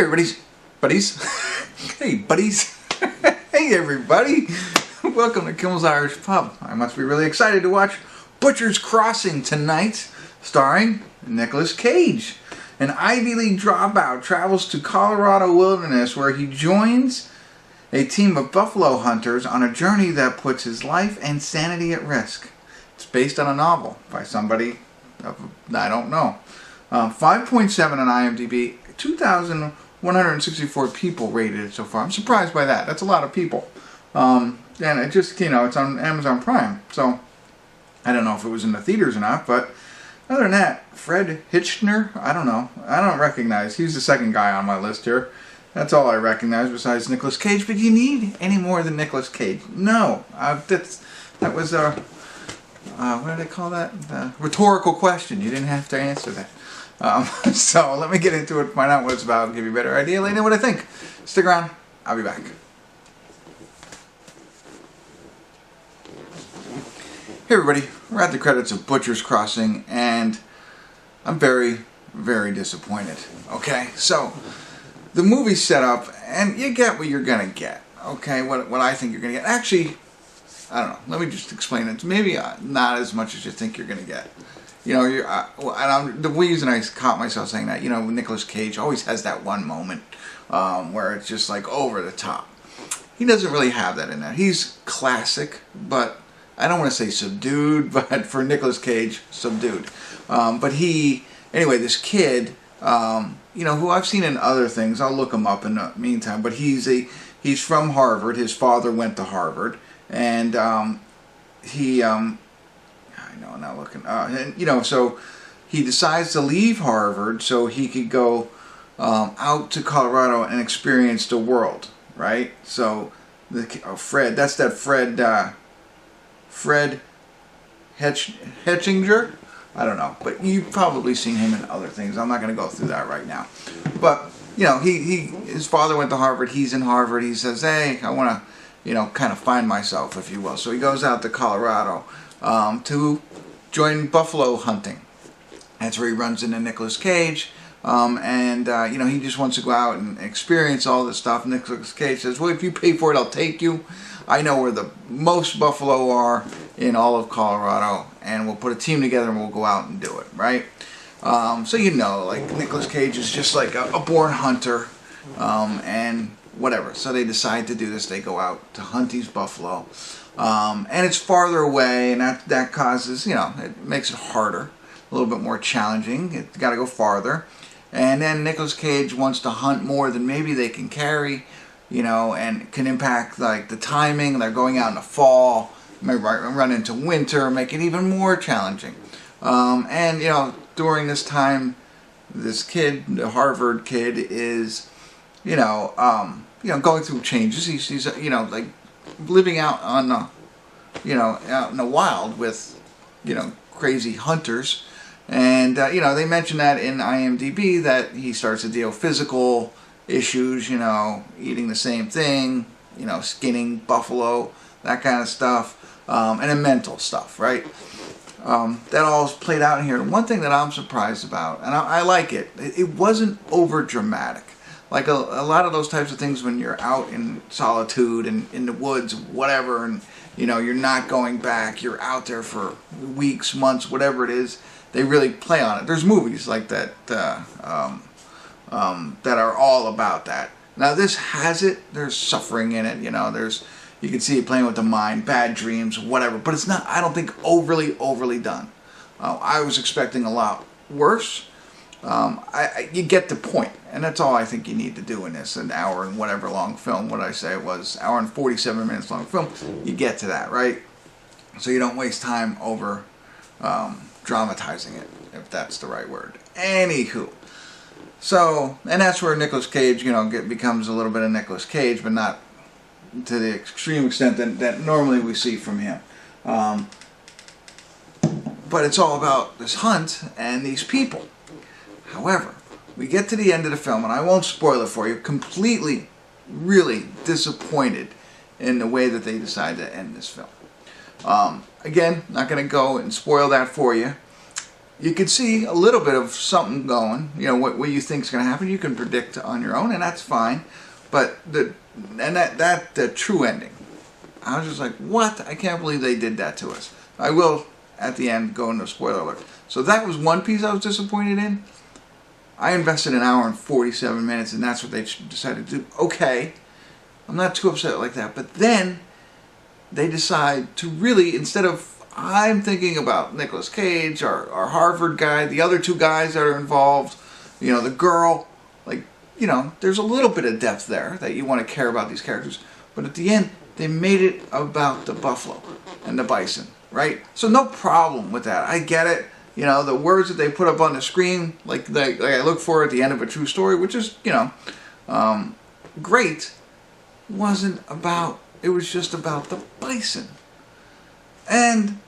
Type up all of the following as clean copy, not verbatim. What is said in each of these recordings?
Hey buddies. Hey buddies. Hey everybody. Welcome to Kimmel's Irish Pub. I must be really excited to watch Butcher's Crossing tonight, starring Nicolas Cage. An Ivy League dropout travels to Colorado wilderness where he joins a team of buffalo hunters on a journey that puts his life and sanity at risk. It's based on a novel by somebody I don't know. 5.7 on IMDb. 2,164 people rated it so far. I'm surprised by that. That's a lot of people. And it just, it's on Amazon Prime. So, I don't know if it was in the theaters or not, but other than that, Fred Hechinger, I don't know. I don't recognize. He's the second guy on my list here. That's all I recognize besides Nicolas Cage. But do you need any more than Nicolas Cage? No. That was a, what do they call that? The rhetorical question. You didn't have to answer that. So let me get into it, find out what it's about, give you a better idea, let you know what I think. Stick around, I'll be back. Hey everybody, we're at the credits of Butcher's Crossing, and I'm very, very disappointed. Okay, so the movie's set up, and you get what you're gonna get. Okay, what I think you're gonna get. Actually, I don't know. Let me just explain it. Maybe not as much as you think you're gonna get. The reason I caught myself saying that, Nicolas Cage always has that one moment where it's just like over the top. He doesn't really have that in there. He's classic, but I don't want to say subdued, but for Nicolas Cage, subdued. Anyway, this kid, who I've seen in other things, I'll look him up in the meantime, but he's from Harvard. His father went to Harvard, and no, not looking. So he decides to leave Harvard so he could go out to Colorado and experience the world, right? So Fred, that's that Fred Hechinger. I don't know, but you've probably seen him in other things. I'm not going to go through that right now. But his father went to Harvard. He's in Harvard. He says, "Hey, I want to, kind of find myself, if you will." So he goes out to Colorado to join buffalo hunting. That's where he runs into Nicolas Cage, he just wants to go out and experience all this stuff. Nicolas Cage says, "Well, if you pay for it, I'll take you. I know where the most buffalo are in all of Colorado, and we'll put a team together and we'll go out and do it," right? So Nicolas Cage is just like a born hunter, and whatever. So they decide to do this. They go out to hunt these buffalo. And it's farther away, and that causes, it makes it harder, a little bit more challenging. It's got to go farther. And then Nicolas Cage wants to hunt more than maybe they can carry, and can impact the timing. They're going out in the fall, maybe run into winter, make it even more challenging. During this time, this kid, the Harvard kid, is, going through changes. He's living out on the, out in the wild with, crazy hunters. And, they mention that in IMDb that he starts to deal with physical issues, eating the same thing, skinning buffalo, that kind of stuff, and then mental stuff, right? That all is played out in here. And one thing that I'm surprised about, and I like it, it wasn't over dramatic. Like a lot of those types of things when you're out in solitude and in the woods, whatever, and you're not going back, you're out there for weeks, months, whatever it is, they really play on it. There's movies like that that are all about that. Now this has it. There's suffering in it. You can see it playing with the mind, bad dreams, whatever. But it's not, I don't think, overly done. I was expecting a lot worse. You get the point, and that's all I think you need to do in this, an hour and whatever long film. What did I say? It was hour and 47 minutes long film. You get to that, right? So you don't waste time over dramatizing it, if that's the right word. Anywho, so, and that's where Nicolas Cage, becomes a little bit of Nicolas Cage, but not to the extreme extent that normally we see from him. But it's all about this hunt and these people. However, we get to the end of the film, and I won't spoil it for you, completely, really disappointed in the way that they decided to end this film. Again, not going to go and spoil that for you. you could see a little bit of something going. You know, what you think is going to happen, you can predict on your own, and that's fine. But the true ending, I was just like, what? I can't believe they did that to us. I will, at the end, go into spoiler alert. So that was one piece I was disappointed in. I invested an hour and 47 minutes, and that's what they decided to do. Okay, I'm not too upset like that. But then they decide to really, instead of, I'm thinking about Nicolas Cage, our Harvard guy, the other two guys that are involved, you know, the girl, like, you know, there's a little bit of depth there that you want to care about these characters. But at the end, they made it about the buffalo and the bison, right? So no problem with that. I get it. You know, the words that they put up on the screen, like I look for at the end of a true story, which is, you know, great, wasn't about, it was just about the bison. And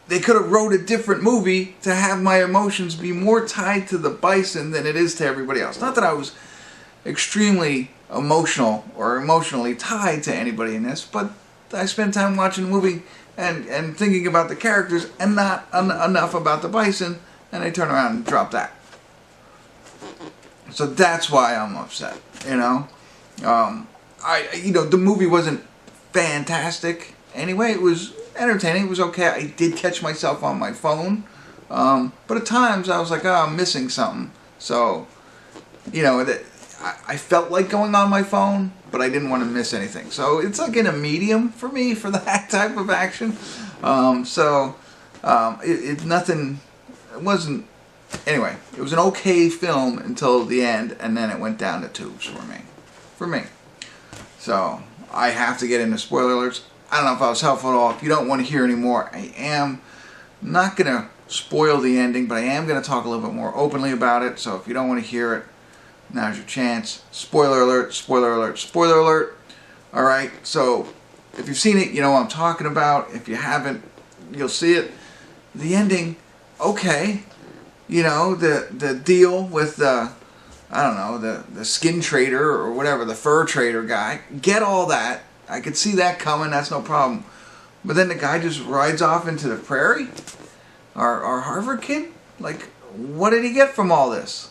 they could have wrote a different movie to have my emotions be more tied to the bison than it is to everybody else. Not that I was extremely emotional or emotionally tied to anybody in this, but I spent time watching the movie and thinking about the characters and not enough about the bison, and they turn around and drop that. So that's why I'm upset, you know. You know, the movie wasn't fantastic anyway. It was entertaining. It was okay. I did catch myself on my phone, but at times I was like, oh, I'm missing something. So, you know, I felt like going on my phone, but I didn't want to miss anything. So it's like in a medium for me for that type of action. Nothing, it wasn't, anyway, it was an okay film until the end, and then it went down the tubes for me. So I have to get into spoiler alerts. I don't know if I was helpful at all. If you don't want to hear any more, I am not going to spoil the ending, but I am going to talk a little bit more openly about it. So if you don't want to hear it, now's your chance. Spoiler alert, spoiler alert, spoiler alert. Alright, so if you've seen it, you know what I'm talking about. If you haven't, you'll see it. The ending, okay. You know, the deal with the, I don't know, the skin trader or whatever, the fur trader guy. Get all that. I could see that coming, that's no problem. But then the guy just rides off into the prairie? Our Harvard kid? Like, what did he get from all this?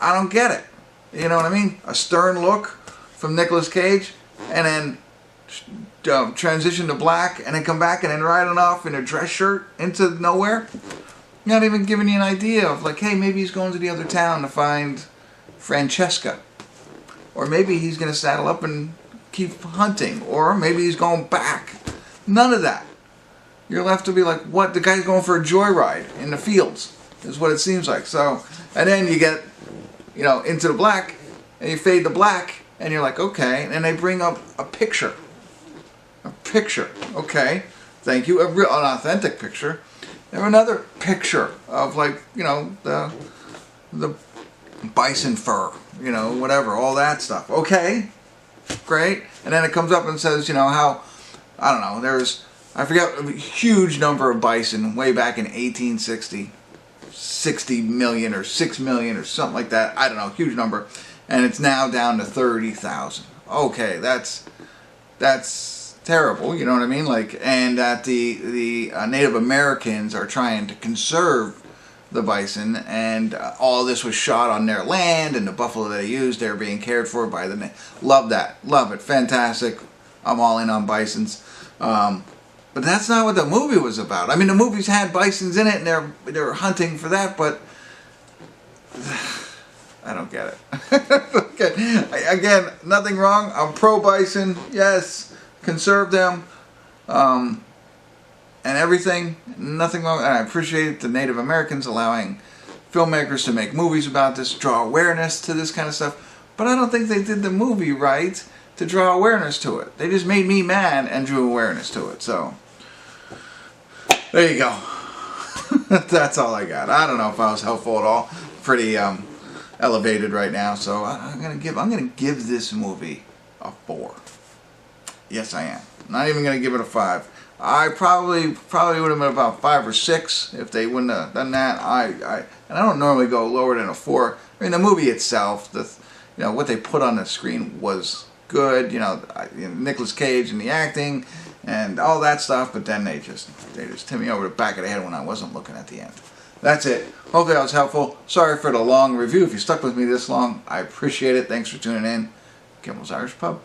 I don't get it. You know what I mean? A stern look from Nicolas Cage, and then transition to black, and then come back and then riding off in a dress shirt into nowhere. Not even giving you an idea of like, hey, maybe he's going to the other town to find Francesca. Or maybe he's going to saddle up and keep hunting. Or maybe he's going back. None of that. You're left to be like, what? The guy's going for a joyride in the fields, is what it seems like. So, and then you get, you know, into the black, and you fade to black, and you're like, okay, and they bring up a picture. A picture, okay, thank you, an authentic picture. And another picture of, like, you know, the bison fur, you know, whatever, all that stuff. Okay, great. And then it comes up and says, you know, how, I don't know, there's, I forget, a huge number of bison way back in 1860. 60 million or 6 million or something like that. I don't know, huge number. And it's now down to 30,000. Okay, that's terrible, you know what I mean? Like, and that the Native Americans are trying to conserve the bison, and all this was shot on their land, and the buffalo they used, they're being cared for by the, love that, love it, fantastic. I'm all in on bisons. But that's not what the movie was about. I mean, the movie's had bisons in it, and they're hunting for that, but I don't get it. Okay. Again, nothing wrong. I'm pro-bison. Yes, conserve them, and everything. Nothing wrong. And I appreciate the Native Americans allowing filmmakers to make movies about this, draw awareness to this kind of stuff. But I don't think they did the movie right to draw awareness to it. They just made me mad and drew awareness to it. So there you go. That's all I got. I don't know if I was helpful at all. Pretty elevated right now. So I'm gonna give this movie a 4. Yes, I am. Not even gonna give it a 5. I probably would have been about 5 or 6 if they wouldn't have done that. And I don't normally go lower than a 4. I mean, the movie itself, what they put on the screen was good. You know, Nicolas Cage and the acting, and all that stuff, but then they just hit me over the back of the head when I wasn't looking at the end. That's it. Hopefully that was helpful. Sorry for the long review. If you stuck with me this long, I appreciate it. Thanks for tuning in. Kimmel's Irish Pub.